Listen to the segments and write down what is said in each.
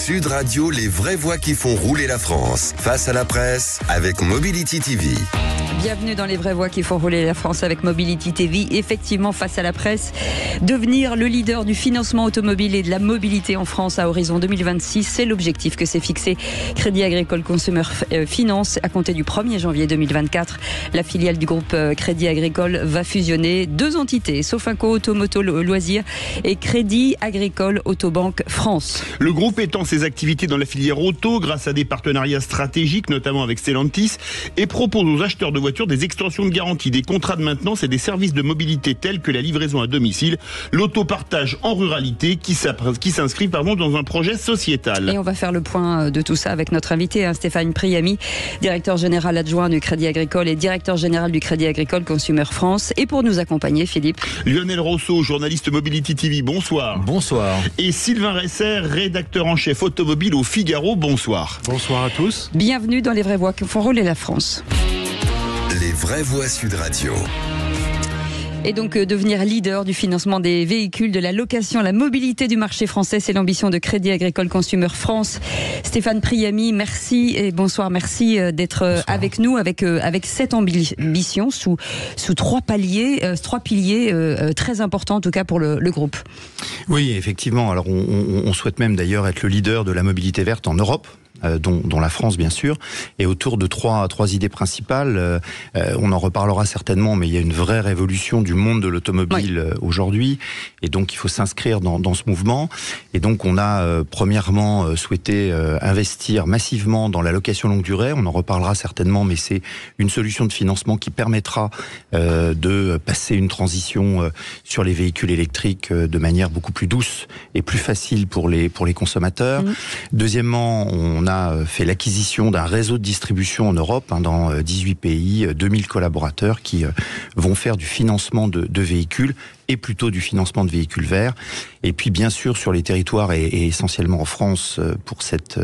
Sud Radio, les vraies voix qui font rouler la France. Face à la presse, avec Mobility TV. Bienvenue dans les vraies voix qui font rouler la France avec Mobility TV. Effectivement, face à la presse, devenir le leader du financement automobile et de la mobilité en France à horizon 2026, c'est l'objectif que s'est fixé Crédit Agricole Consumer Finance à compter du 1er janvier 2024. La filiale du groupe Crédit Agricole va fusionner deux entités, Sofinco Automoto Loisirs et Crédit Agricole Autobanque France. Le groupe étend ses activités dans la filière auto grâce à des partenariats stratégiques, notamment avec Stellantis, et propose aux acheteurs de voitures des extensions de garantie, des contrats de maintenance et des services de mobilité tels que la livraison à domicile, l'autopartage en ruralité qui s'inscrit dans un projet sociétal. Et on va faire le point de tout ça avec notre invité, Stéphane Priamy, directeur général adjoint du Crédit Agricole et directeur général du Crédit Agricole Consumer France. Et pour nous accompagner, Philippe. Lionel Rousseau, journaliste Mobility TV, bonsoir. Bonsoir. Et Sylvain Resser, rédacteur en chef automobile au Figaro, bonsoir. Bonsoir à tous. Bienvenue dans les vraies voix qui font rouler la France. Les vraies voix Sud Radio. Et donc devenir leader du financement des véhicules, de la location, la mobilité du marché français, c'est l'ambition de Crédit Agricole Consumer France. Stéphane Priamy, merci et bonsoir, merci d'être avec nous avec cette ambition sous trois piliers très importants en tout cas pour le groupe. Oui, effectivement. Alors on souhaite même d'ailleurs être le leader de la mobilité verte en Europe. Dont la France bien sûr, et autour de trois idées principales. On en reparlera certainement, mais il y a une vraie révolution du monde de l'automobile aujourd'hui, et donc il faut s'inscrire dans ce mouvement. Et donc on a premièrement souhaité investir massivement dans la location longue durée. On en reparlera certainement, mais c'est une solution de financement qui permettra de passer une transition sur les véhicules électriques de manière beaucoup plus douce et plus facile pour les consommateurs. Deuxièmement, on a fait l'acquisition d'un réseau de distribution en Europe, dans 18 pays, 2000 collaborateurs qui vont faire du financement de véhicules et plutôt du financement de véhicules verts. Et puis bien sûr sur les territoires et essentiellement en France pour cet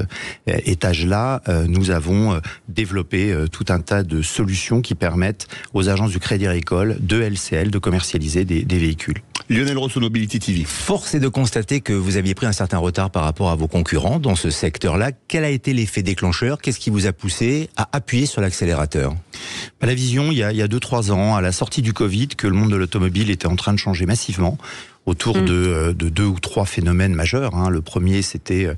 étage-là, nous avons développé tout un tas de solutions qui permettent aux agences du Crédit Agricole de LCL de commercialiser des véhicules. Lionel Rousseau, Mobility TV. Force est de constater que vous aviez pris un certain retard par rapport à vos concurrents dans ce secteur-là. Quel a été l'effet déclencheur? Qu'est-ce qui vous a poussé à appuyer sur l'accélérateur? La vision, il y a 2-3 ans, à la sortie du Covid, que le monde de l'automobile était en train de changer massivement autour de 2 ou 3 phénomènes majeurs. Le premier, c'était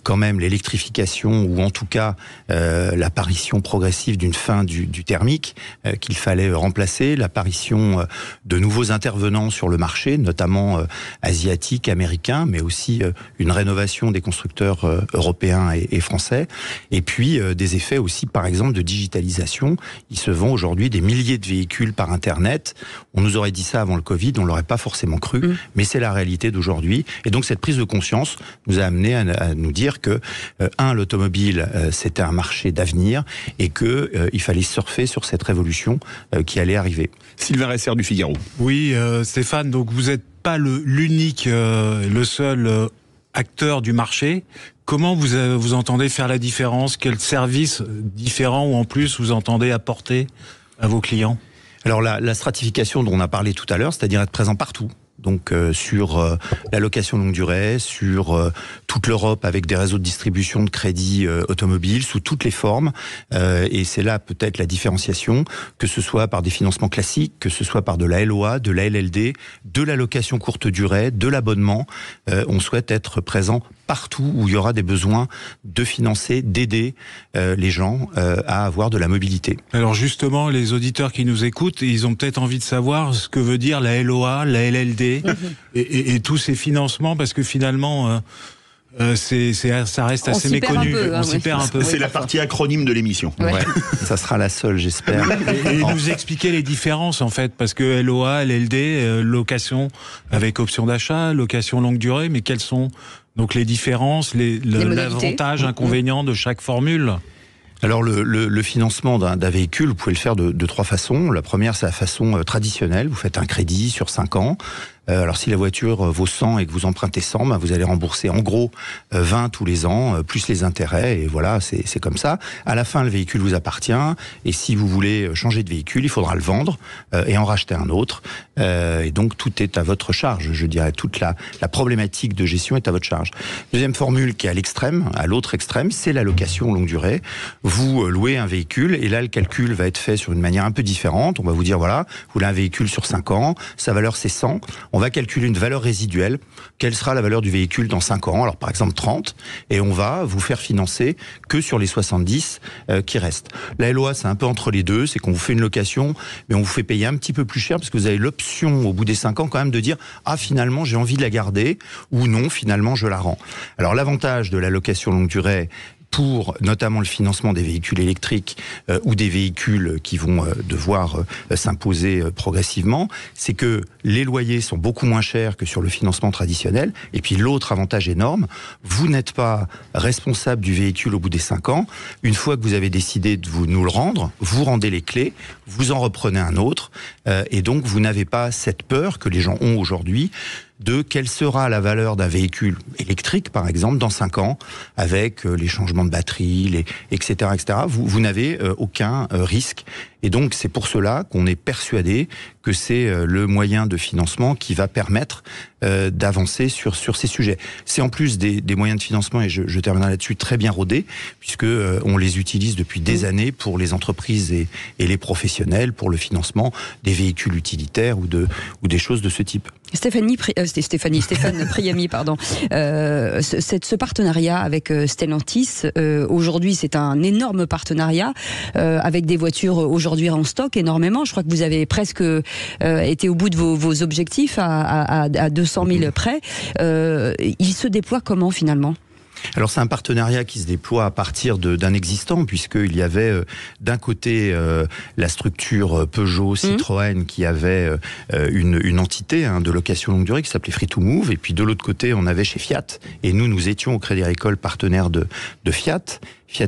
quand même l'électrification, ou en tout cas l'apparition progressive d'une fin du thermique qu'il fallait remplacer, l'apparition de nouveaux intervenants sur le marché, notamment asiatiques, américains, mais aussi une rénovation des constructeurs européens et français, et puis des effets aussi, par exemple, de digitalisation. Il se vend aujourd'hui des milliers de véhicules par Internet. On nous aurait dit ça avant le Covid, on l'aurait pas forcément cru, mais c'est la réalité d'aujourd'hui. Et donc cette prise de conscience nous a amené à nous dire que l'automobile c'était un marché d'avenir et que il fallait surfer sur cette révolution qui allait arriver. Sylvain Resser du Figaro. Oui, Stéphane, donc vous n'êtes pas l'unique, le seul acteur du marché. Comment vous entendez faire la différence? Quels services différents ou en plus vous entendez apporter à vos clients? Alors la stratification dont on a parlé tout à l'heure, c'est-à-dire être présent partout. Donc sur la location longue durée, sur toute l'Europe avec des réseaux de distribution de crédit automobile sous toutes les formes. Et c'est là peut-être la différenciation, que ce soit par des financements classiques, que ce soit par de la LOA, de la LLD, de la location courte durée, de l'abonnement. On souhaite être présent partout où il y aura des besoins de financer, d'aider les gens à avoir de la mobilité. Alors justement, les auditeurs qui nous écoutent, ils ont peut-être envie de savoir ce que veut dire la LOA, la LLD et tous ces financements, parce que finalement ça reste assez méconnu. On s'y perd un peu. C'est la partie acronyme de l'émission. Ouais. Ça sera la seule, j'espère. Et nous expliquer les différences en fait, parce que LOA, LLD, location avec option d'achat, location longue durée, mais quelles sont donc les différences, l'avantage, inconvénient de chaque formule? Alors le financement d'un véhicule, vous pouvez le faire de 3 façons. La première, c'est la façon traditionnelle. Vous faites un crédit sur 5 ans. Alors si la voiture vaut 100 et que vous empruntez 100, vous allez rembourser en gros 20 tous les ans, plus les intérêts, et voilà, c'est comme ça. À la fin, le véhicule vous appartient, et si vous voulez changer de véhicule, il faudra le vendre et en racheter un autre. Et donc tout est à votre charge, je dirais. Toute la problématique de gestion est à votre charge. Deuxième formule qui est à l'extrême, à l'autre extrême, c'est la location longue durée. Vous louez un véhicule, et là le calcul va être fait sur une manière un peu différente. On va vous dire, voilà, vous voulez un véhicule sur 5 ans, sa valeur c'est 100. On va calculer une valeur résiduelle. Quelle sera la valeur du véhicule dans 5 ans? Alors par exemple 30, et on va vous faire financer que sur les 70 qui restent. La LOA, c'est un peu entre les deux, c'est qu'on vous fait une location, mais on vous fait payer un petit peu plus cher, parce que vous avez l'option au bout des 5 ans quand même de dire, ah finalement j'ai envie de la garder, ou non, finalement je la rends. Alors l'avantage de la location longue durée, pour notamment le financement des véhicules électriques ou des véhicules qui vont devoir s'imposer progressivement, c'est que les loyers sont beaucoup moins chers que sur le financement traditionnel. Et puis l'autre avantage énorme, vous n'êtes pas responsable du véhicule au bout des 5 ans. Une fois que vous avez décidé de nous le rendre, vous rendez les clés, vous en reprenez un autre, et donc vous n'avez pas cette peur que les gens ont aujourd'hui de quelle sera la valeur d'un véhicule électrique, par exemple, dans 5 ans, avec les changements de batterie, etc., etc. Vous n'avez aucun risque. Et donc, c'est pour cela qu'on est persuadé que c'est le moyen de financement qui va permettre d'avancer sur ces sujets. C'est en plus des moyens de financement, et je terminerai là-dessus, très bien rodés, puisque on les utilise depuis des années pour les entreprises et les professionnels, pour le financement des véhicules utilitaires ou des choses de ce type. Stéphane Priami, pardon. Ce partenariat avec Stellantis, aujourd'hui, c'est un énorme partenariat avec des voitures aujourd'hui en stock énormément. Je crois que vous avez presque été au bout de vos objectifs à 200 000 près. Il se déploie comment finalement ? Alors c'est un partenariat qui se déploie à partir d'un existant, puisqu'il y avait d'un côté la structure Peugeot, Citroën, qui avait une entité de location longue durée qui s'appelait Free to Move, et puis de l'autre côté on avait chez Fiat, et nous étions au Crédit Agricole partenaire de Fiat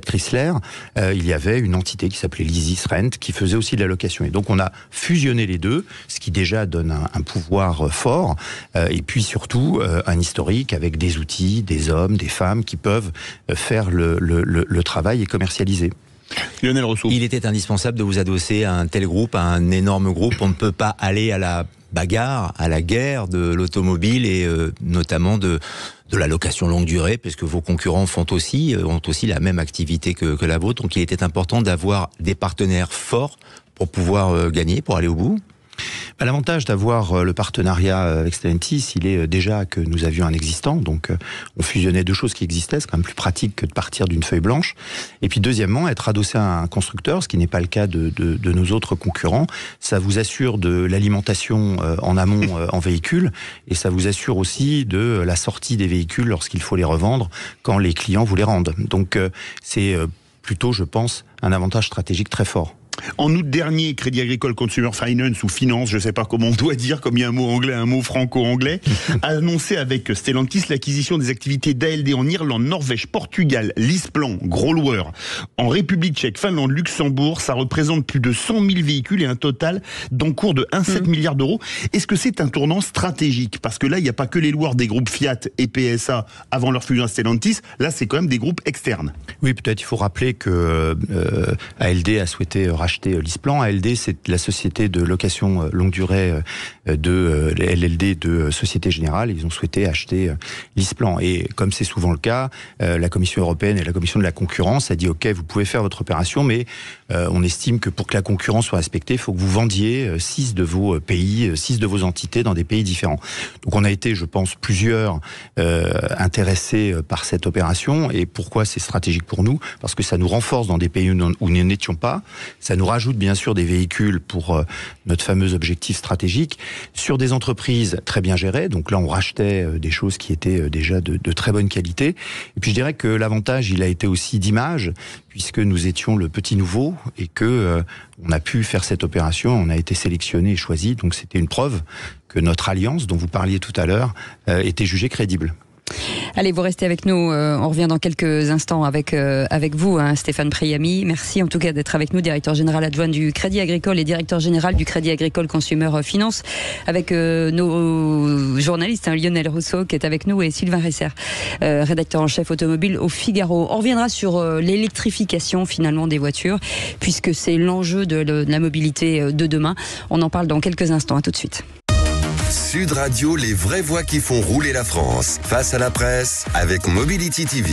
Chrysler, il y avait une entité qui s'appelait Leasys Rent qui faisait aussi de la location. Et donc on a fusionné les deux, ce qui déjà donne un pouvoir fort, et puis surtout un historique avec des outils, des hommes, des femmes qui peuvent faire le travail et commercialiser. Lionel Rousseau. Il était indispensable de vous adosser à un tel groupe, à un énorme groupe. On ne peut pas aller à la bagarre, à la guerre de l'automobile et notamment de la location longue durée, parce que vos concurrents ont aussi la même activité que la vôtre. Donc il était important d'avoir des partenaires forts pour pouvoir gagner, pour aller au bout. L'avantage d'avoir le partenariat avec Stellantis, il est déjà que nous avions un existant, donc on fusionnait deux choses qui existaient, c'est quand même plus pratique que de partir d'une feuille blanche. Et puis deuxièmement, être adossé à un constructeur, ce qui n'est pas le cas de nos autres concurrents, ça vous assure de l'alimentation en amont en véhicule, et ça vous assure aussi de la sortie des véhicules lorsqu'il faut les revendre, quand les clients vous les rendent. Donc c'est plutôt, je pense, un avantage stratégique très fort. En août dernier, Crédit Agricole Consumer Finance ou Finance, je ne sais pas comment on doit dire, comme il y a un mot anglais, un mot franco-anglais, a annoncé avec Stellantis l'acquisition des activités d'ALD en Irlande, Norvège, Portugal, LeasePlan, gros loueur, en République tchèque, Finlande, Luxembourg. Ça représente plus de 100 000 véhicules et un total d'encours de 1,7 milliard d'euros. Est-ce que c'est un tournant stratégique? Parce que là, il n'y a pas que les loueurs des groupes Fiat et PSA avant leur fusion à Stellantis. Là, c'est quand même des groupes externes. Oui, peut-être il faut rappeler que ALD a souhaité racheter LeasePlan. ALD, c'est la société de location longue durée de LLD de Société Générale. Ils ont souhaité acheter LeasePlan. Et comme c'est souvent le cas, la Commission européenne et la Commission de la concurrence a dit OK, vous pouvez faire votre opération, mais on estime que pour que la concurrence soit respectée, il faut que vous vendiez 6 de vos pays, 6 de vos entités dans des pays différents. Donc on a été, je pense, plusieurs intéressés par cette opération. Et pourquoi c'est stratégique pour nous? Parce que ça nous renforce dans des pays où nous n'étions pas. Ça nous rajoute bien sûr des véhicules pour notre fameux objectif stratégique sur des entreprises très bien gérées. Donc là, on rachetait des choses qui étaient déjà de très bonne qualité. Et puis je dirais que l'avantage, il a été aussi d'image, puisque nous étions le petit nouveau et que on a pu faire cette opération. On a été sélectionné et choisi. Donc c'était une preuve que notre alliance, dont vous parliez tout à l'heure, était jugée crédible. Allez, vous restez avec nous. On revient dans quelques instants avec vous, Stéphane Priamy. Merci en tout cas d'être avec nous, directeur général adjoint du Crédit Agricole et directeur général du Crédit Agricole Consumer Finance, avec nos journalistes, Lionel Rousseau qui est avec nous et Sylvain Resser, rédacteur en chef automobile au Figaro. On reviendra sur l'électrification finalement des voitures, puisque c'est l'enjeu de la mobilité de demain. On en parle dans quelques instants. À tout de suite. Sud Radio, les vraies voix qui font rouler la France. Face à la presse avec Mobility TV.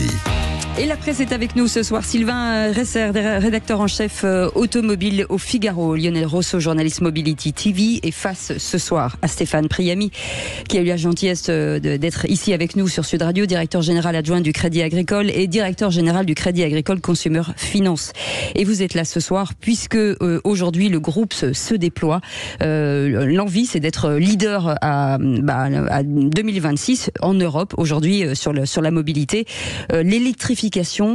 Et la presse est avec nous ce soir. Sylvain Resser, rédacteur en chef automobile au Figaro. Lionel Rousseau, journaliste Mobility TV. Et face ce soir à Stéphane Priamy, qui a eu la gentillesse d'être ici avec nous sur Sud Radio, directeur général adjoint du Crédit Agricole et directeur général du Crédit Agricole Consumer Finance. Et vous êtes là ce soir puisque aujourd'hui le groupe se déploie. L'envie, c'est d'être leader à 2026 en Europe aujourd'hui sur la mobilité. L'électrification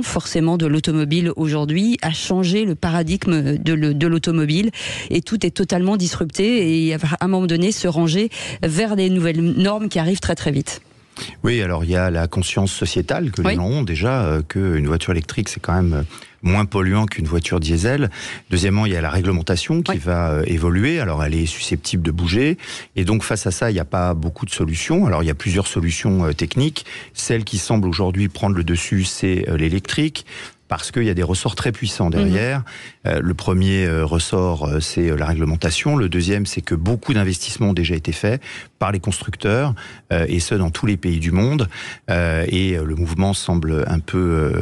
forcément de l'automobile aujourd'hui a changé le paradigme de l'automobile et tout est totalement disrupté et à un moment donné se ranger vers des nouvelles normes qui arrivent très très vite. Oui, alors il y a la conscience sociétale que les gens ont déjà, qu'une voiture électrique c'est quand même moins polluant qu'une voiture diesel. Deuxièmement, il y a la réglementation qui va évoluer, alors elle est susceptible de bouger, et donc face à ça, il n'y a pas beaucoup de solutions. Alors il y a plusieurs solutions techniques. Celle qui semble aujourd'hui prendre le dessus, c'est l'électrique, parce qu'il y a des ressorts très puissants derrière. Le premier ressort, c'est la réglementation. Le deuxième, c'est que beaucoup d'investissements ont déjà été faits par les constructeurs, et ce, dans tous les pays du monde. Et le mouvement semble un peu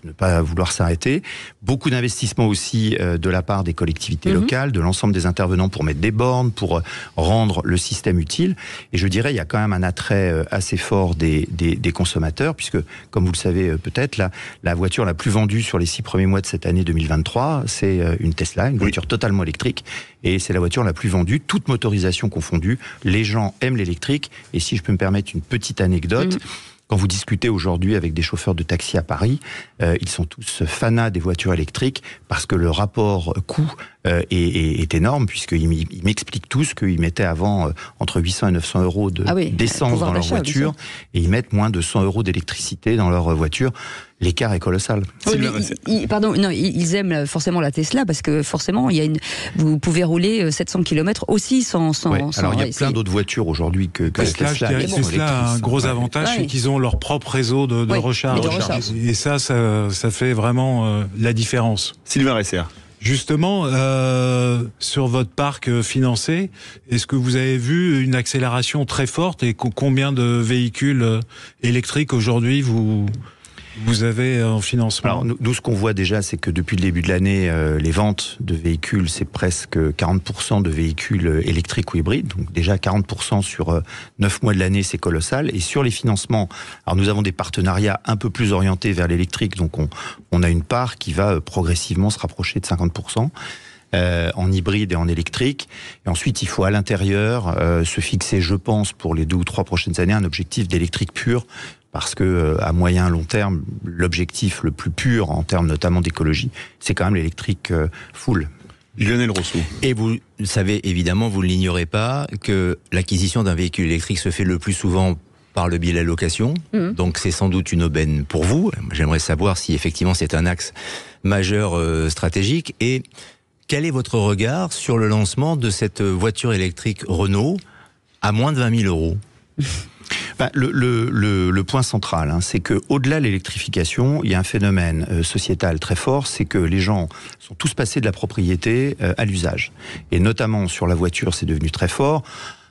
ne pas vouloir s'arrêter. Beaucoup d'investissements aussi de la part des collectivités locales, de l'ensemble des intervenants pour mettre des bornes, pour rendre le système utile. Et je dirais, il y a quand même un attrait assez fort des consommateurs, puisque, comme vous le savez peut-être, la voiture la plus vendue sur les 6 premiers mois de cette année 2023, c'est une Tesla, une voiture totalement électrique, et c'est la voiture la plus vendue, toute motorisation confondue. Les gens aiment l'électrique, et si je peux me permettre une petite anecdote, quand vous discutez aujourd'hui avec des chauffeurs de taxi à Paris, ils sont tous fanas des voitures électriques parce que le rapport coût est énorme, puisqu'ils m'expliquent tous qu'ils mettaient avant entre 800 et 900 euros d'essence dans leur voiture, et ils mettent moins de 100 euros d'électricité dans leur voiture. L'écart est colossal. Ils aiment forcément la Tesla parce que forcément, vous pouvez rouler 700 km aussi sans. Alors il y a plein d'autres voitures aujourd'hui que Tesla. Tesla a un gros avantage, c'est qu'ils ont leur propre réseau de recharge. Et ça fait vraiment la différence. Sylvain Resser. Justement, sur votre parc financé, est-ce que vous avez vu une accélération très forte et combien de véhicules électriques aujourd'hui vous avez en financement? Alors nous, ce qu'on voit déjà, c'est que depuis le début de l'année, les ventes de véhicules, c'est presque 40% de véhicules électriques ou hybrides. Donc déjà 40% sur 9 mois de l'année, c'est colossal. Et sur les financements, alors nous avons des partenariats un peu plus orientés vers l'électrique. Donc on a une part qui va progressivement se rapprocher de 50%. En hybride et en électrique. Et ensuite, il faut à l'intérieur se fixer, je pense, pour les 2 ou 3 prochaines années, un objectif d'électrique pur, parce que à moyen long terme, l'objectif le plus pur en termes notamment d'écologie, c'est quand même l'électrique full. Lionel Rousseau. Et vous savez, évidemment, vous ne l'ignorez pas, que l'acquisition d'un véhicule électrique se fait le plus souvent par le biais de la location. Donc c'est sans doute une aubaine pour vous. J'aimerais savoir si effectivement c'est un axe majeur stratégique. Et quel est votre regard sur le lancement de cette voiture électrique Renault à moins de 20 000 euros? Le point central, c'est que au-delà de l'électrification, il y a un phénomène sociétal très fort, c'est que les gens sont tous passés de la propriété à l'usage. Et notamment sur la voiture, c'est devenu très fort.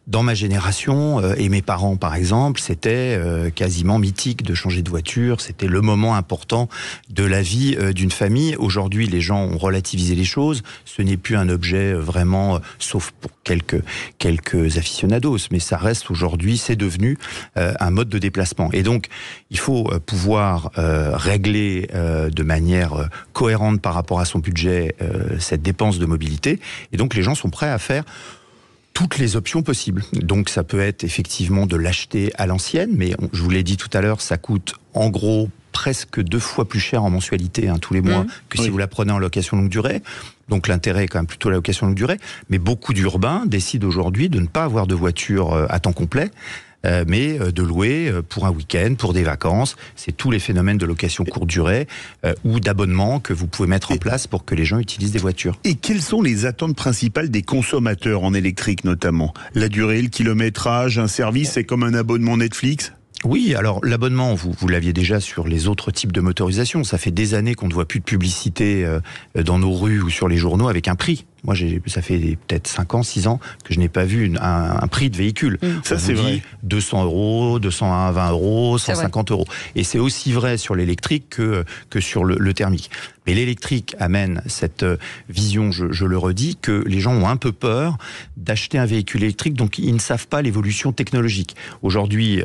Dans ma génération, et mes parents par exemple, c'était quasiment mythique de changer de voiture, c'était le moment important de la vie d'une famille. Aujourd'hui, les gens ont relativisé les choses, ce n'est plus un objet vraiment, sauf pour quelques aficionados, mais ça reste aujourd'hui, c'est devenu un mode de déplacement. Et donc, il faut pouvoir régler de manière cohérente par rapport à son budget cette dépense de mobilité, et donc les gens sont prêts à faire toutes les options possibles. Donc ça peut être effectivement de l'acheter à l'ancienne, mais je vous l'ai dit tout à l'heure, ça coûte en gros presque 2 fois plus cher en mensualité tous les mois que si vous la prenez en location longue durée. Donc l'intérêt est quand même plutôt la location longue durée. Mais beaucoup d'urbains décident aujourd'hui de ne pas avoir de voiture à temps complet, mais de louer pour un week-end, pour des vacances. C'est tous les phénomènes de location courte durée ou d'abonnement que vous pouvez mettre en place pour que les gens utilisent des voitures. Et quelles sont les attentes principales des consommateurs en électrique notamment? La durée, le kilométrage, un service, c'est comme un abonnement Netflix? Oui, alors l'abonnement, vous l'aviez déjà sur les autres types de motorisation. Ça fait des années qu'on ne voit plus de publicité dans nos rues ou sur les journaux avec un prix. Moi, ça fait peut-être 5 ans, 6 ans que je n'ai pas vu un prix de véhicule. Ça, c'est vrai. 200 €, 220 €, 150 €. Et c'est aussi vrai sur l'électrique que sur le thermique. Mais l'électrique amène cette vision, je le redis, que les gens ont un peu peur d'acheter un véhicule électrique, donc ils ne savent pas l'évolution technologique. Aujourd'hui,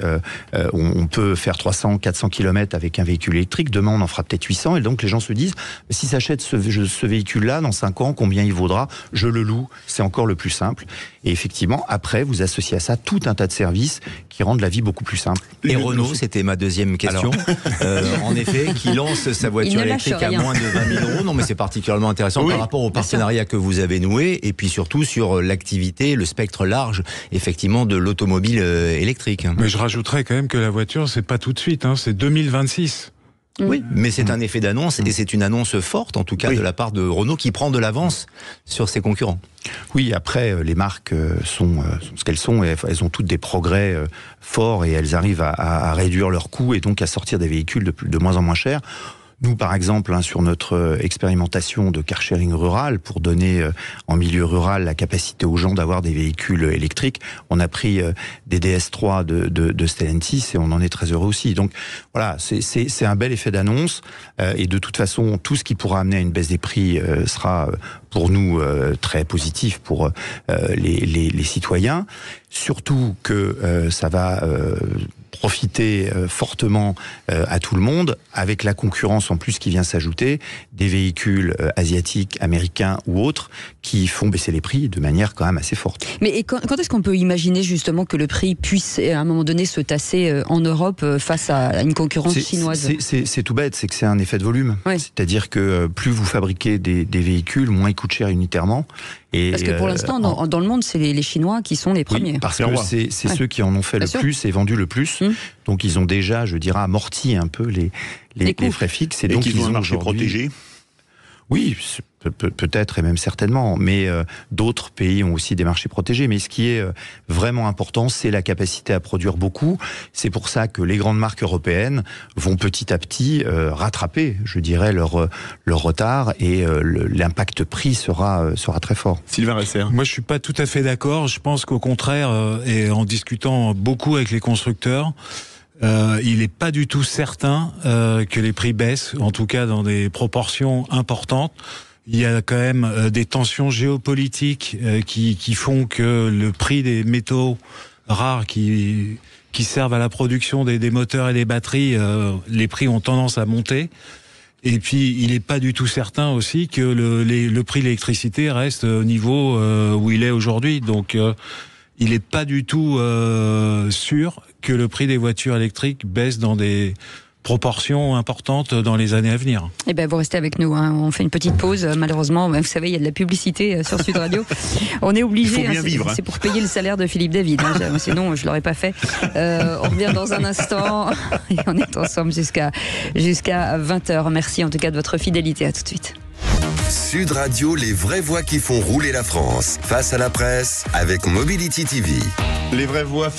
on peut faire 300, 400 km avec un véhicule électrique. Demain, on en fera peut-être 800. Et donc, les gens se disent, si j'achète ce véhicule-là, dans 5 ans, combien il vaudra? Je le loue, c'est encore le plus simple. Et effectivement, après, vous associez à ça tout un tas de services qui rendent la vie beaucoup plus simple. Et Renault, c'était ma deuxième question. En effet, qui lance sa voiture électrique à moins de 20 000 €. Non, mais c'est particulièrement intéressant par rapport au partenariat que vous avez noué, et puis surtout sur l'activité, le spectre large, effectivement, de l'automobile électrique. Mais je rajouterais quand même que la voiture, c'est pas tout de suite, c'est 2026. Oui, mais c'est un effet d'annonce, et c'est une annonce forte, en tout cas, de la part de Renault, qui prend de l'avance sur ses concurrents. Oui, après, les marques sont ce qu'elles sont, et elles ont toutes des progrès forts, et elles arrivent à réduire leurs coûts, et donc à sortir des véhicules de moins en moins chers. Nous, par exemple, sur notre expérimentation de car sharing rural, pour donner en milieu rural la capacité aux gens d'avoir des véhicules électriques, on a pris des DS3 de Stellantis, et on en est très heureux aussi. Donc voilà, c'est un bel effet d'annonce, et de toute façon, tout ce qui pourra amener à une baisse des prix sera pour nous très positif pour les citoyens. Surtout que ça va profiter fortement à tout le monde, avec la concurrence en plus qui vient s'ajouter, des véhicules asiatiques, américains ou autres, qui font baisser les prix de manière quand même assez forte. Mais quand est-ce qu'on peut imaginer justement que le prix puisse à un moment donné se tasser en Europe face à une concurrence chinoise? C'est tout bête, c'est que c'est un effet de volume. Ouais. C'est-à-dire que plus vous fabriquez des véhicules, moins ils coûtent cher unitairement. Parce que pour l'instant, dans le monde, c'est les Chinois qui sont les premiers. Oui, parce que c'est ceux qui en ont fait le plus et vendu le plus. Donc ils ont déjà, je dirais, amorti un peu les frais fixes. Et donc ils ont un marché protégé. Oui, peut-être et même certainement, mais d'autres pays ont aussi des marchés protégés. Mais ce qui est vraiment important, c'est la capacité à produire beaucoup. C'est pour ça que les grandes marques européennes vont petit à petit rattraper, je dirais, leur retard, et l'impact prix sera très fort. Sylvain Resser. Moi, je suis pas tout à fait d'accord. Je pense qu'au contraire, et en discutant beaucoup avec les constructeurs, il n'est pas du tout certain que les prix baissent, en tout cas dans des proportions importantes. Il y a quand même des tensions géopolitiques qui font que le prix des métaux rares qui servent à la production des moteurs et des batteries, les prix ont tendance à monter. Et puis, il n'est pas du tout certain aussi que le prix de l'électricité reste au niveau où il est aujourd'hui. Donc, il n'est pas du tout sûr que le prix des voitures électriques baisse dans des proportions importantes dans les années à venir. Eh ben, vous restez avec nous, on fait une petite pause. Malheureusement, vous savez, il y a de la publicité sur Sud Radio. On est obligé, c'est pour payer le salaire de Philippe David, sinon je l'aurais pas fait. On revient dans un instant et on est ensemble jusqu'à 20h. Merci en tout cas de votre fidélité. À tout de suite. Sud Radio, les vraies voix qui font rouler la France. Face à la presse, avec Mobility TV. Les vraies voix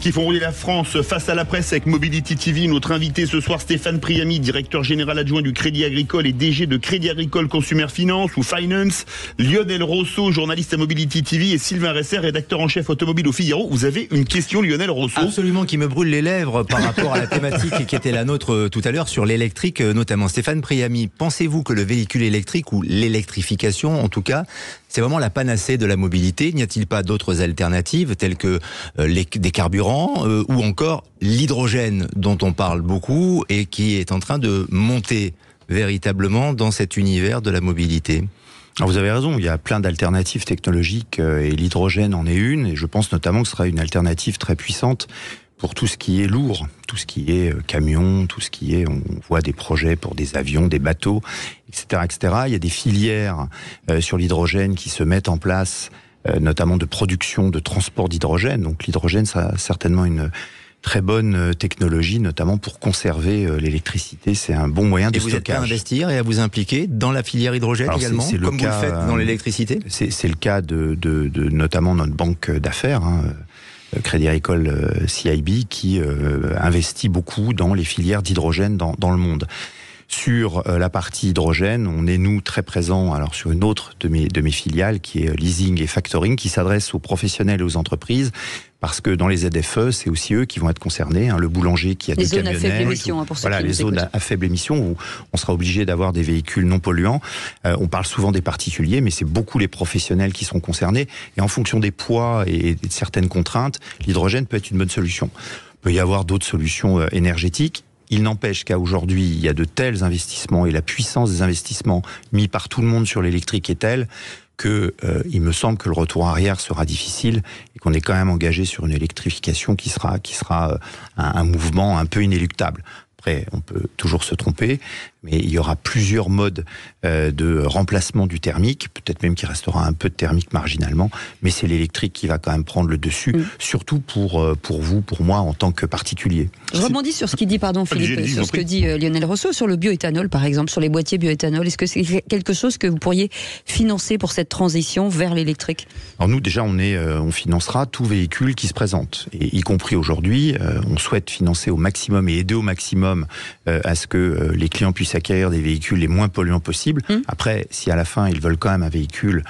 qui font rouler la France face à la presse avec Mobility TV. Notre invité ce soir, Stéphane Priamy, directeur général adjoint du Crédit Agricole et DG de Crédit Agricole Consumer Finance ou Finance. Lionel Rousseau, journaliste à Mobility TV, et Sylvain Resser, rédacteur en chef automobile au Figaro. Vous avez une question, Lionel Rousseau? Absolument, qui me brûle les lèvres par rapport à la thématique qui était la nôtre tout à l'heure sur l'électrique notamment. Stéphane Priamy, pensez-vous que le véhicule électrique, ou l'électrification en tout cas, c'est vraiment la panacée de la mobilité? N'y a-t-il pas d'autres alternatives telles que des carburants ou encore l'hydrogène dont on parle beaucoup et qui est en train de monter véritablement dans cet univers de la mobilité? Alors vous avez raison, il y a plein d'alternatives technologiques et l'hydrogène en est une, et je pense notamment que ce sera une alternative très puissante pour tout ce qui est lourd, tout ce qui est camion, tout ce qui est, on voit des projets pour des avions, des bateaux, etc., etc. Il y a des filières sur l'hydrogène qui se mettent en place notamment de production, de transport d'hydrogène. Donc l'hydrogène, ça a certainement une très bonne technologie, notamment pour conserver l'électricité. C'est un bon moyen de stockage. Et vous êtes prêt à investir et à vous impliquer dans la filière hydrogène également, comme vous le faites dans l'électricité ? C'est le cas de notamment notre banque d'affaires, Crédit Agricole CIB, qui investit beaucoup dans les filières d'hydrogène dans le monde. Sur la partie hydrogène, on est nous très présents alors sur une autre de mes filiales qui est leasing et factoring, qui s'adresse aux professionnels et aux entreprises, parce que dans les ZFE, c'est aussi eux qui vont être concernés. Le boulanger qui a des camionnettes, les zones à faible émission, pour ceux qui les zones à faible émission où on sera obligé d'avoir des véhicules non polluants. On parle souvent des particuliers, mais c'est beaucoup les professionnels qui seront concernés. Et en fonction des poids et de certaines contraintes, l'hydrogène peut être une bonne solution. Il peut y avoir d'autres solutions énergétiques. Il n'empêche qu'à aujourd'hui, il y a de tels investissements et la puissance des investissements mis par tout le monde sur l'électrique est telle que il me semble que le retour arrière sera difficile et qu'on est quand même engagé sur une électrification qui sera un mouvement un peu inéluctable. Après, on peut toujours se tromper, mais il y aura plusieurs modes de remplacement du thermique, peut-être même qu'il restera un peu de thermique marginalement, mais c'est l'électrique qui va quand même prendre le dessus, surtout pour vous, pour moi, en tant que particulier. Je rebondis sur ce qu'il dit, Philippe, sur ce que dit Lionel Rousseau, sur le bioéthanol, par exemple, sur les boîtiers bioéthanol. Est-ce que c'est quelque chose que vous pourriez financer pour cette transition vers l'électrique ? Alors nous, déjà, on financera tout véhicule qui se présente, et y compris aujourd'hui, on souhaite financer au maximum et aider au maximum à ce que les clients puissent acquérir des véhicules les moins polluants possibles. Après, si à la fin ils veulent quand même un véhicule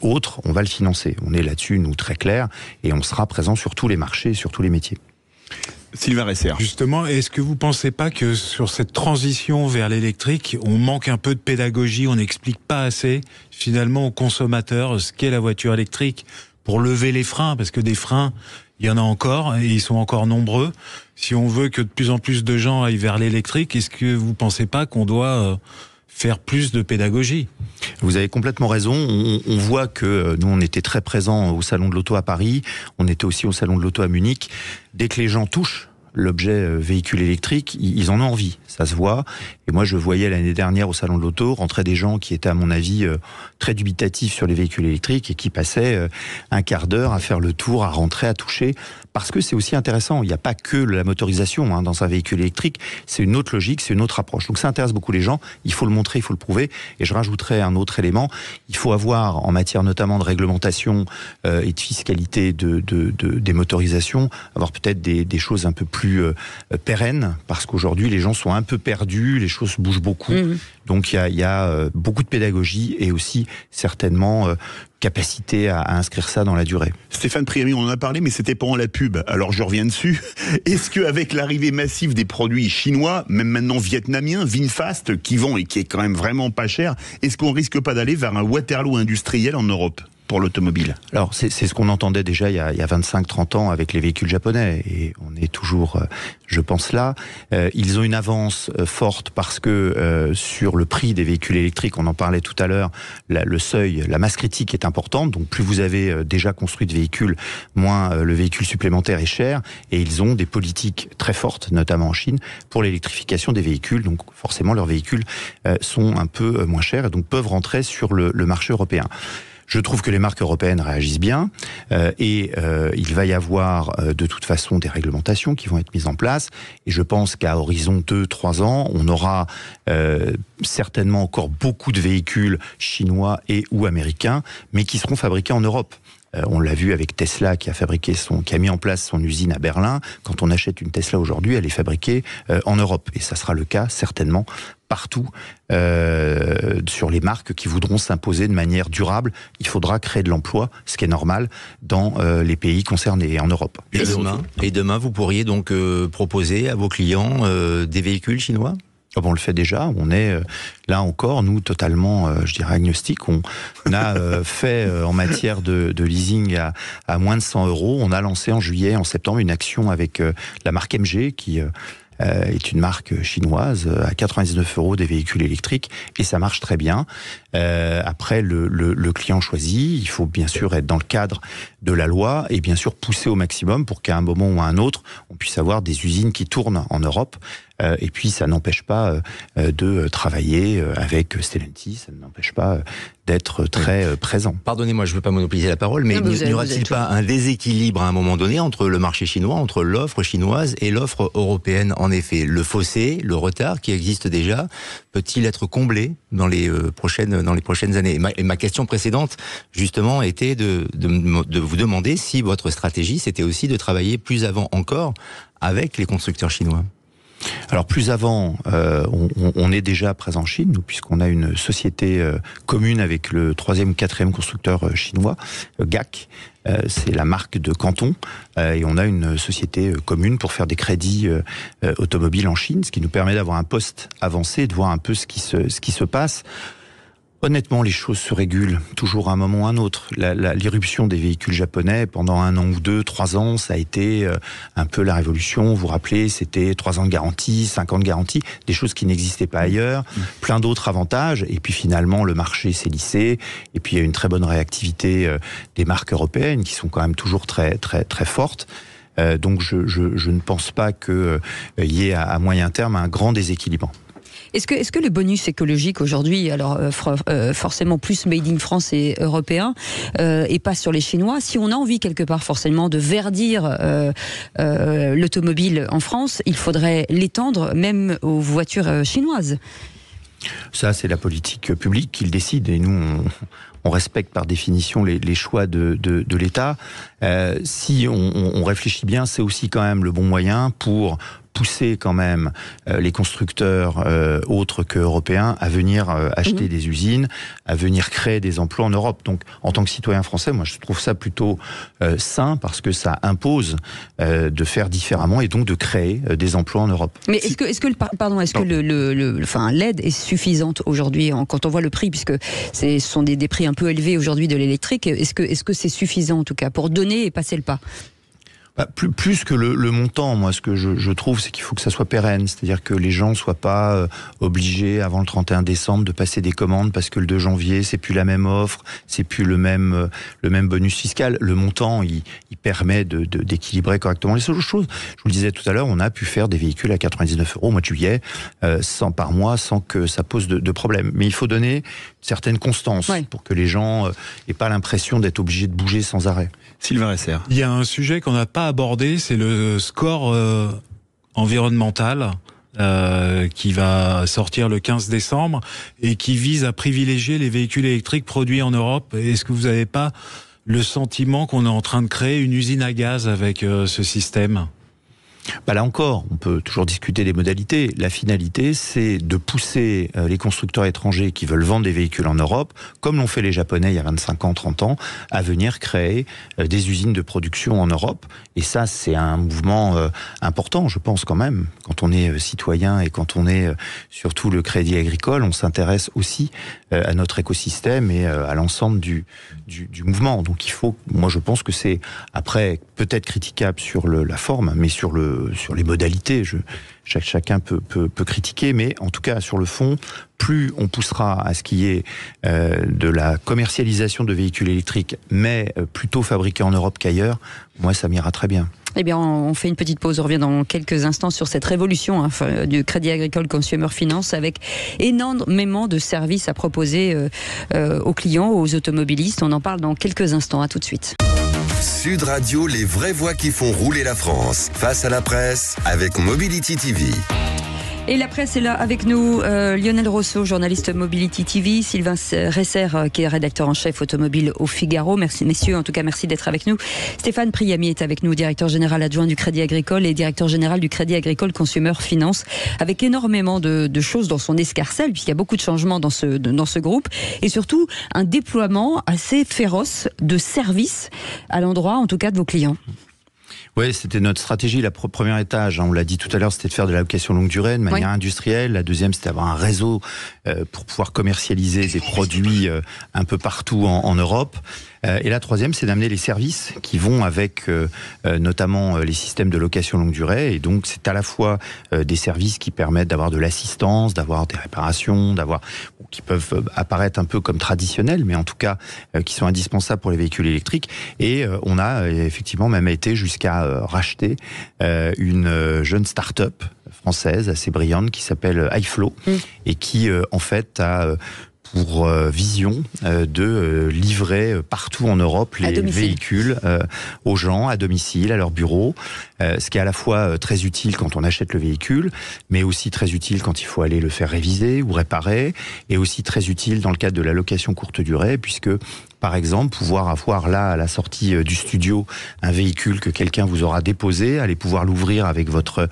autre, on va le financer. On est là-dessus, nous, très clairs, et on sera présent sur tous les marchés, sur tous les métiers. Sylvain Resser. Justement, est-ce que vous ne pensez pas que sur cette transition vers l'électrique, on manque un peu de pédagogie, on n'explique pas assez finalement aux consommateurs ce qu'est la voiture électrique pour lever les freins, parce que des freins, il y en a encore, et ils sont encore nombreux. Si on veut que de plus en plus de gens aillent vers l'électrique, est-ce que vous ne pensez pas qu'on doit faire plus de pédagogie ? Vous avez complètement raison. On voit que nous, on était très présents au Salon de l'Auto à Paris, on était aussi au Salon de l'Auto à Munich. Dès que les gens touchent l'objet véhicule électrique, ils en ont envie, ça se voit. Et moi, je voyais l'année dernière au Salon de l'Auto rentrer des gens qui étaient, à mon avis, très dubitatifs sur les véhicules électriques et qui passaient un quart d'heure à faire le tour, à rentrer, à toucher, parce que c'est aussi intéressant. Il n'y a pas que la motorisation dans un véhicule électrique, c'est une autre logique, c'est une autre approche. Donc ça intéresse beaucoup les gens, il faut le montrer, il faut le prouver. Et je rajouterai un autre élément, il faut avoir, en matière notamment de réglementation et de fiscalité des motorisations, avoir peut-être des choses un peu plus pérennes, parce qu'aujourd'hui les gens sont un peu perdus, les choses bougent beaucoup. Donc il y a beaucoup de pédagogie et aussi certainement capacité à inscrire ça dans la durée. Stéphane Priamy, on en a parlé, mais c'était pendant la pub, alors je reviens dessus. Est-ce qu'avec l'arrivée massive des produits chinois, même maintenant vietnamiens, VinFast, qui vont et qui est quand même vraiment pas cher, est-ce qu'on risque pas d'aller vers un Waterloo industriel en Europe pour l'automobile? Alors c'est ce qu'on entendait déjà il y a 25-30 ans avec les véhicules japonais, et on est toujours, je pense, là. Ils ont une avance forte parce que sur le prix des véhicules électriques, on en parlait tout à l'heure, le seuil, la masse critique est importante, donc plus vous avez déjà construit de véhicules, moins le véhicule supplémentaire est cher, et ils ont des politiques très fortes, notamment en Chine, pour l'électrification des véhicules, donc forcément leurs véhicules sont un peu moins chers et donc peuvent rentrer sur le marché européen. Je trouve que les marques européennes réagissent bien et il va y avoir de toute façon des réglementations qui vont être mises en place, et je pense qu'à horizon 2-3 ans, on aura certainement encore beaucoup de véhicules chinois et ou américains, mais qui seront fabriqués en Europe. On l'a vu avec Tesla qui a mis en place son usine à Berlin. Quand on achète une Tesla aujourd'hui, elle est fabriquée en Europe, et ça sera le cas certainement partout sur les marques qui voudront s'imposer de manière durable. Il faudra créer de l'emploi, ce qui est normal dans les pays concernés en Europe. Et demain, vous pourriez donc proposer à vos clients des véhicules chinois ? On le fait déjà, on est là encore, nous, totalement, je dirais, agnostiques. On a fait, en matière de leasing à moins de 100 €, on a lancé en septembre, une action avec la marque MG, qui est une marque chinoise, à 99 € des véhicules électriques, et ça marche très bien. Après, le client choisit, il faut bien sûr être dans le cadre de la loi, et bien sûr pousser au maximum pour qu'à un moment ou à un autre, on puisse avoir des usines qui tournent en Europe. Et puis ça n'empêche pas de travailler avec Stellantis, ça n'empêche pas d'être très présent. Pardonnez-moi, je ne veux pas monopoliser la parole, mais n'y aura-t-il pas un déséquilibre à un moment donné entre le marché chinois, entre l'offre chinoise et l'offre européenne? En effet, le fossé, le retard qui existe déjà, peut-il être comblé dans les prochaines années? Et ma question précédente, justement, était de vous demander si votre stratégie, c'était aussi de travailler plus avant encore avec les constructeurs chinois. Alors plus avant, on est déjà présent en Chine, puisqu'on a une société commune avec le 3e ou 4e constructeur chinois, GAC. C'est la marque de Canton, et on a une société commune pour faire des crédits automobiles en Chine, ce qui nous permet d'avoir un poste avancé, de voir un peu ce qui se passe. Honnêtement, les choses se régulent toujours à un moment ou à un autre. L'irruption des véhicules japonais, pendant 1 an ou 2, 3 ans, ça a été un peu la révolution. Vous vous rappelez, c'était 3 ans de garantie, 5 ans de garantie, des choses qui n'existaient pas ailleurs, plein d'autres avantages. Et puis finalement, le marché s'est lissé. Et puis il y a une très bonne réactivité des marques européennes qui sont quand même toujours très, très, très fortes. Donc je ne pense pas qu'il y ait à moyen terme un grand déséquilibre. Est-ce que le bonus écologique aujourd'hui, alors forcément plus made in France et européen, et pas sur les Chinois, si on a envie quelque part forcément de verdir l'automobile en France, il faudrait l'étendre même aux voitures chinoises? Ça, c'est la politique publique qui le décide, et nous, on respecte par définition les choix de l'État. Si on réfléchit bien, c'est aussi quand même le bon moyen pour pousser quand même les constructeurs autres que européens à venir acheter des usines, à venir créer des emplois en Europe. Donc, en tant que citoyen français, moi, je trouve ça plutôt sain, parce que ça impose de faire différemment et donc de créer des emplois en Europe. Mais est-ce que l'aide est suffisante aujourd'hui quand on voit le prix, puisque ce sont des prix un peu élevés aujourd'hui de l'électrique? Est-ce que c'est suffisant en tout cas pour donner et passer le pas? Plus que le montant, moi, ce que je trouve, c'est qu'il faut que ça soit pérenne. C'est-à-dire que les gens soient pas obligés, avant le 31 décembre, de passer des commandes parce que le 2 janvier, c'est plus la même offre, c'est plus le même bonus fiscal. Le montant, il permet d'équilibrer correctement les choses. Je vous le disais tout à l'heure, on a pu faire des véhicules à 99 € au mois de juillet, par mois, sans que ça pose de problème. Mais il faut donner une certaine constance pour que les gens aient pas l'impression d'être obligés de bouger sans arrêt. Sylvain Resser. Il y a un sujet qu'on n'a pas abordé, c'est le score environnemental qui va sortir le 15 décembre et qui vise à privilégier les véhicules électriques produits en Europe. Est-ce que vous n'avez pas le sentiment qu'on est en train de créer une usine à gaz avec ce système ? Là encore, on peut toujours discuter des modalités. La finalité, c'est de pousser les constructeurs étrangers qui veulent vendre des véhicules en Europe, comme l'ont fait les Japonais il y a 25 ans, 30 ans, à venir créer des usines de production en Europe. Et ça, c'est un mouvement important, je pense quand même. Quand on est citoyen et quand on est surtout le Crédit Agricole, on s'intéresse aussi à notre écosystème et à l'ensemble du mouvement. Donc il faut, moi je pense que c'est, après, peut-être critiquable sur la forme, mais sur les modalités, chacun peut critiquer, mais en tout cas sur le fond, plus on poussera à ce qu'il y ait de la commercialisation de véhicules électriques, mais plutôt fabriqués en Europe qu'ailleurs, moi ça m'ira très bien. Eh bien, on fait une petite pause, on revient dans quelques instants sur cette révolution du Crédit Agricole Consumer Finance, avec énormément de services à proposer aux clients, aux automobilistes. On en parle dans quelques instants, à tout de suite. Sud Radio, les vraies voix qui font rouler la France. Face à la presse, avec Mobility TV. Et la presse est là avec nous, Lionel Rousseau, journaliste Mobility TV, Sylvain Resser, qui est rédacteur en chef automobile au Figaro. Merci messieurs, en tout cas merci d'être avec nous. Stéphane Priamy est avec nous, directeur général adjoint du Crédit Agricole et directeur général du Crédit Agricole Consumer Finance, avec énormément de choses dans son escarcelle, puisqu'il y a beaucoup de changements dans ce groupe, et surtout un déploiement assez féroce de services à l'endroit, en tout cas, de vos clients. Oui, c'était notre stratégie. La première étage, on l'a dit tout à l'heure, c'était de faire de la location longue durée de manière industrielle. La deuxième, c'était d'avoir un réseau pour pouvoir commercialiser des produits un peu partout en Europe. Et la troisième, c'est d'amener les services qui vont avec notamment les systèmes de location longue durée. Et donc, c'est à la fois des services qui permettent d'avoir de l'assistance, d'avoir des réparations, d'avoir qui peuvent apparaître un peu comme traditionnels, mais en tout cas qui sont indispensables pour les véhicules électriques. Et on a effectivement même été jusqu'à racheter une jeune start-up française assez brillante qui s'appelle iFlow et qui en fait a pour vision de livrer partout en Europe les véhicules aux gens, à domicile, à leur bureau, ce qui est à la fois très utile quand on achète le véhicule, mais aussi très utile quand il faut aller le faire réviser ou réparer, et aussi très utile dans le cadre de la location courte durée, puisque par exemple, pouvoir avoir là, à la sortie du studio, un véhicule que quelqu'un vous aura déposé, aller pouvoir l'ouvrir avec votre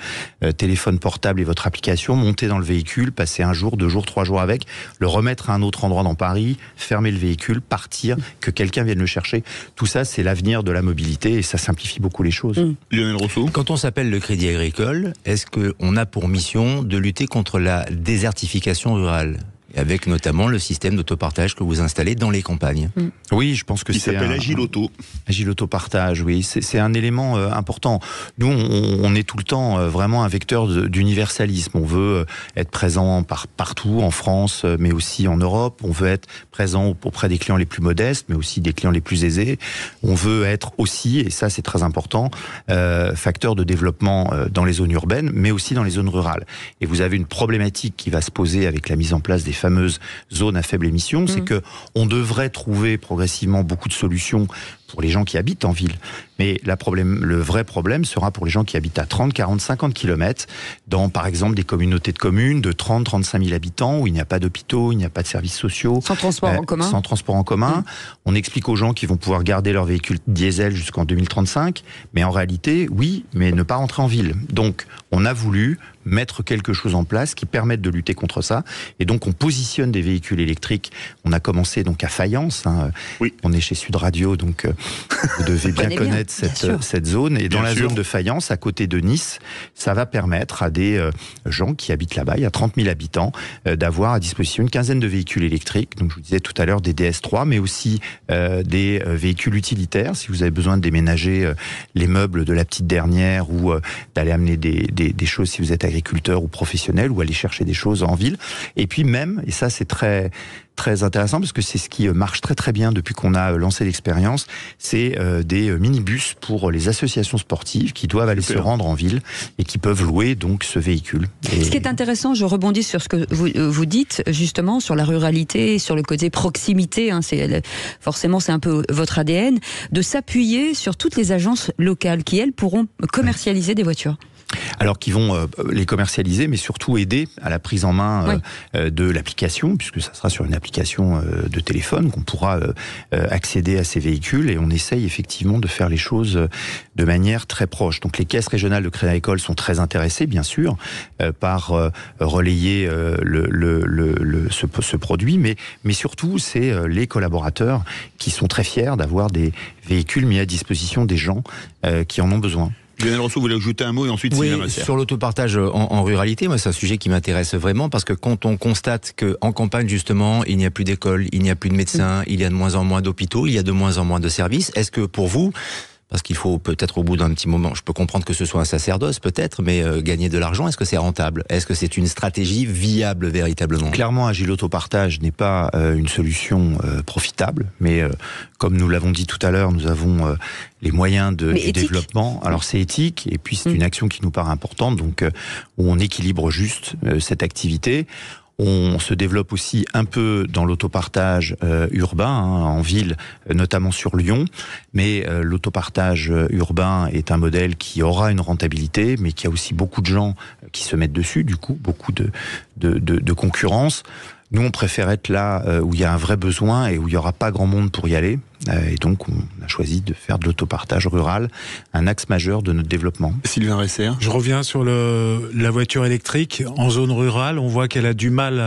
téléphone portable et votre application, monter dans le véhicule, passer 1 jour, 2 jours, 3 jours avec, le remettre à un autre endroit dans Paris, fermer le véhicule, partir, que quelqu'un vienne le chercher. Tout ça, c'est l'avenir de la mobilité et ça simplifie beaucoup les choses. Lionel Rousseau. Quand on s'appelle le Crédit Agricole, est-ce qu'on a pour mission de lutter contre la désertification rurale ? Avec notamment le système d'autopartage que vous installez dans les campagnes. Oui, je pense que il s'appelle Agile Auto. Agile Autopartage, oui, c'est un élément important. Nous, on est tout le temps vraiment un vecteur d'universalisme. On veut être présent partout en France, mais aussi en Europe. On veut être présent auprès des clients les plus modestes, mais aussi des clients les plus aisés. On veut être aussi, et ça c'est très important, facteur de développement dans les zones urbaines, mais aussi dans les zones rurales. Et vous avez une problématique qui va se poser avec la mise en place des fameuses zones à faible émission, c'est que on devrait trouver progressivement beaucoup de solutions pour les gens qui habitent en ville. Mais le vrai problème sera pour les gens qui habitent à 30, 40, 50 km, dans par exemple des communautés de communes de 30, 35 000 habitants, où il n'y a pas d'hôpitaux, il n'y a pas de services sociaux. Sans transport en commun. Sans transport en commun. On explique aux gens qu'ils vont pouvoir garder leur véhicule diesel jusqu'en 2035, mais en réalité, oui, mais ne pas rentrer en ville. Donc, on a voulu mettre quelque chose en place qui permette de lutter contre ça. Et donc, on positionne des véhicules électriques. On a commencé donc à Fayence. Oui. On est chez Sud Radio, donc vous devez bien connaître cette zone. Et dans la zone de Fayence, à côté de Nice, ça va permettre à des gens qui habitent là-bas, il y a 30 000 habitants, d'avoir à disposition une quinzaine de véhicules électriques. Donc, je vous disais tout à l'heure des DS3, mais aussi des véhicules utilitaires. Si vous avez besoin de déménager les meubles de la petite dernière ou d'aller amener des choses si vous êtes agriculteur ou professionnel, ou aller chercher des choses en ville. Et puis même, et ça c'est très intéressant parce que c'est ce qui marche très très bien depuis qu'on a lancé l'expérience, c'est des minibus pour les associations sportives qui doivent aller se rendre en ville et qui peuvent louer donc ce véhicule. Ce qui est intéressant, je rebondis sur ce que vous dites justement sur la ruralité, sur le côté proximité, forcément c'est un peu votre ADN, de s'appuyer sur toutes les agences locales qui elles pourront commercialiser des voitures. Alors qu'ils vont les commercialiser, mais surtout aider à la prise en main de l'application, puisque ça sera sur une application de téléphone qu'on pourra accéder à ces véhicules, et on essaye effectivement de faire les choses de manière très proche. Donc les caisses régionales de Crédit Agricole sont très intéressées, bien sûr, par relayer ce produit, mais surtout c'est les collaborateurs qui sont très fiers d'avoir des véhicules mis à disposition des gens qui en ont besoin. Lionel Rousseau, vous voulez ajouter un mot et ensuite oui, sur l'autopartage en ruralité, moi c'est un sujet qui m'intéresse vraiment parce que quand on constate qu'en campagne justement il n'y a plus d'écoles, il n'y a plus de médecins, il y a de moins en moins d'hôpitaux, il y a de moins en moins de services, est-ce que pour vous, parce qu'il faut peut-être au bout d'un petit moment, je peux comprendre que ce soit un sacerdoce peut-être, mais gagner de l'argent, est-ce que c'est rentable ? Est-ce que c'est une stratégie viable véritablement ? Clairement, Agile Autopartage n'est pas une solution profitable, mais comme nous l'avons dit tout à l'heure, nous avons les moyens du développement. Alors c'est éthique, et puis c'est une action qui nous paraît importante, donc où on équilibre juste cette activité. On se développe aussi un peu dans l'autopartage urbain, en ville, notamment sur Lyon. Mais l'autopartage urbain est un modèle qui aura une rentabilité, mais qui a aussi beaucoup de gens qui se mettent dessus, du coup, beaucoup de concurrence. Nous, on préfère être là où il y a un vrai besoin et où il n'y aura pas grand monde pour y aller. Et donc, on a choisi de faire de l'autopartage rural un axe majeur de notre développement. Sylvain Resser. Je reviens sur la voiture électrique. En zone rurale, on voit qu'elle a du mal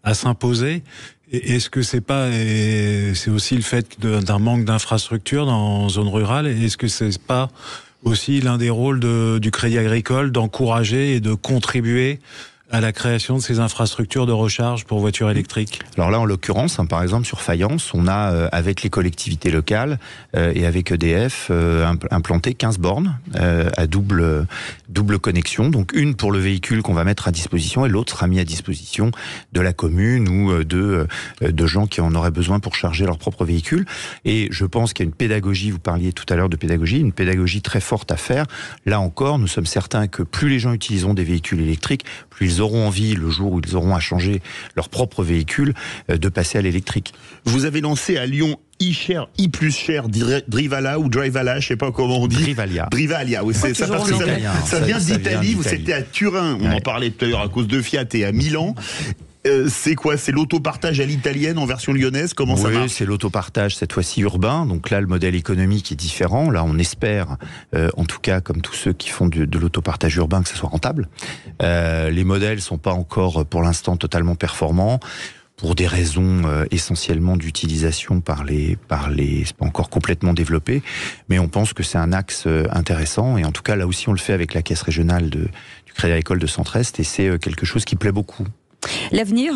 à s'imposer. Est-ce que c'est aussi le fait d'un manque d'infrastructures dans zone rurale? Est-ce que c'est pas aussi l'un des rôles du Crédit Agricole d'encourager et de contribuer à la création de ces infrastructures de recharge pour voitures électriques? Alors là, en l'occurrence, par exemple sur Fayence, on a avec les collectivités locales et avec EDF implanté 15 bornes à double connexion. Donc une pour le véhicule qu'on va mettre à disposition et l'autre sera mis à disposition de la commune ou de gens qui en auraient besoin pour charger leur propre véhicule. Et je pense qu'il y a une pédagogie, vous parliez tout à l'heure de pédagogie, une pédagogie très forte à faire. Là encore, nous sommes certains que plus les gens utiliseront des véhicules électriques, plus ils auront envie, le jour où ils auront à changer leur propre véhicule, de passer à l'électrique. Vous avez lancé à Lyon I plus cher, Drivala ou Drivala, je sais pas comment on dit. Drivalia, oui, c'est ça, parce que ça vient d'Italie. Vous étiez à Turin, on en parlait tout à l'heure à cause de Fiat, et à Milan. C'est quoi? C'est l'autopartage à l'italienne en version lyonnaise? Comment ça marche? Oui, c'est l'autopartage cette fois-ci urbain. Donc là, le modèle économique est différent. Là, on espère, en tout cas, comme tous ceux qui font de l'autopartage urbain, que ça soit rentable. Les modèles sont pas encore, pour l'instant, totalement performants. Pour des raisons essentiellement d'utilisation par les, c'est pas encore complètement développé, mais on pense que c'est un axe intéressant. Et en tout cas, là aussi, on le fait avec la caisse régionale du Crédit Agricole de Centre-Est, et c'est quelque chose qui plaît beaucoup. L'avenir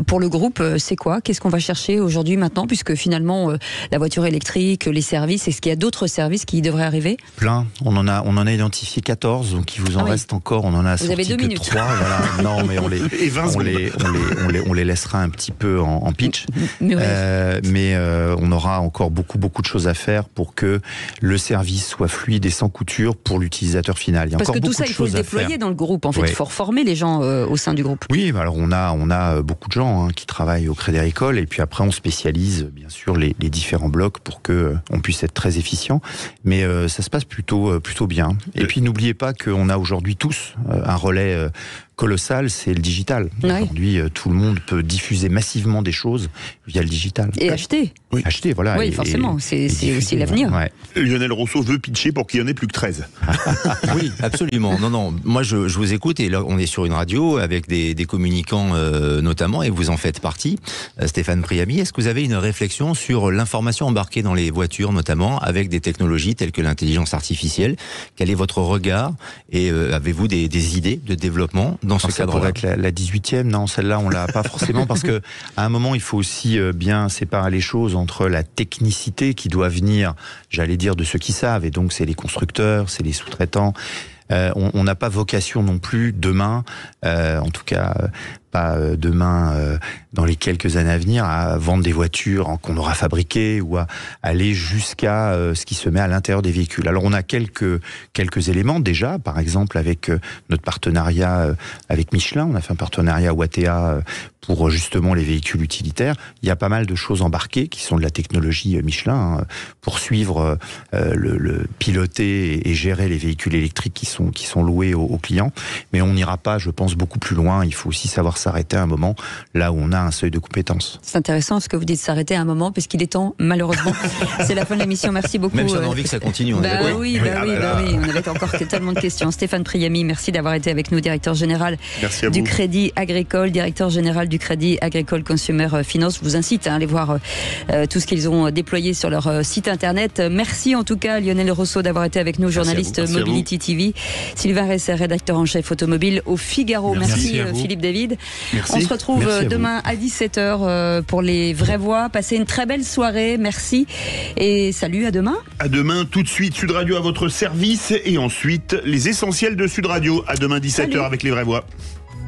pour le groupe, c'est quoi? Qu'est-ce qu'on va chercher aujourd'hui, maintenant, puisque finalement la voiture électrique, les services, est-ce qu'il y a d'autres services qui devraient arriver? Plein. On en a identifié 14, donc il vous en reste encore. On en a sorti que 3. Voilà. Non, mais on les laissera un petit peu en pitch. Mais on aura encore beaucoup de choses à faire pour que le service soit fluide et sans couture pour l'utilisateur final. Il y a Parce encore que tout ça, il faut le déployer dans le groupe. En fait, il faut reformer les gens au sein du groupe. Oui, alors on a beaucoup de gens qui travaillent au Crédit Agricole, et puis après on spécialise bien sûr les différents blocs pour que on puisse être très efficient. Mais ça se passe plutôt bien. Et puis n'oubliez pas qu'on a aujourd'hui tous un relais colossal, c'est le digital. Ouais. Aujourd'hui, tout le monde peut diffuser massivement des choses via le digital. Et acheter. Oui. Acheter, voilà. Oui, forcément, c'est aussi l'avenir. Ouais. Lionel Rousseau veut pitcher pour qu'il n'y en ait plus que 13. Oui, absolument. Non, moi je vous écoute, et là on est sur une radio avec des communicants notamment, et vous en faites partie. Stéphane Priamy, est-ce que vous avez une réflexion sur l'information embarquée dans les voitures, notamment avec des technologies telles que l'intelligence artificielle? Quel est votre regard, et avez-vous des idées de développement dans ce cadre-là? Ça pourrait être la 18e, non, celle-là on l'a pas forcément, parce que à un moment il faut aussi bien séparer les choses entre la technicité qui doit venir, j'allais dire, de ceux qui savent, et donc c'est les constructeurs, c'est les sous-traitants. On n'a pas vocation non plus demain, en tout cas pas demain, dans les quelques années à venir, à vendre des voitures qu'on aura fabriquées, ou à aller jusqu'à ce qui se met à l'intérieur des véhicules. Alors on a quelques éléments déjà, par exemple avec notre partenariat avec Michelin, on a fait un partenariat Wattea pour justement les véhicules utilitaires. Il y a pas mal de choses embarquées qui sont de la technologie Michelin, pour suivre, le piloter et gérer les véhicules électriques qui sont loués aux clients. Mais on n'ira pas, je pense, beaucoup plus loin. Il faut aussi savoir s'arrêter à un moment, là où on a un seuil de compétences. C'est intéressant ce que vous dites, s'arrêter à un moment, parce qu'il est temps, malheureusement. C'est la fin de l'émission. Merci beaucoup. Même si on a envie que ça continue. Oui, on avait encore tellement de questions. Stéphane Priamy, merci d'avoir été avec nous, directeur général du Crédit Agricole, directeur général du Crédit Agricole Consumer Finance. Je vous incite à aller voir tout ce qu'ils ont déployé sur leur site internet. Merci en tout cas, Lionel Rousseau, d'avoir été avec nous, journaliste Mobility TV. Sylvain Resser, rédacteur en chef automobile au Figaro. Merci Philippe David. Merci. On se retrouve demain à 17h pour les vraies voix. Passez une très belle soirée. Merci. Et salut, à demain. À demain, tout de suite, Sud Radio à votre service. Et ensuite, les essentiels de Sud Radio. À demain, 17h avec les vraies voix.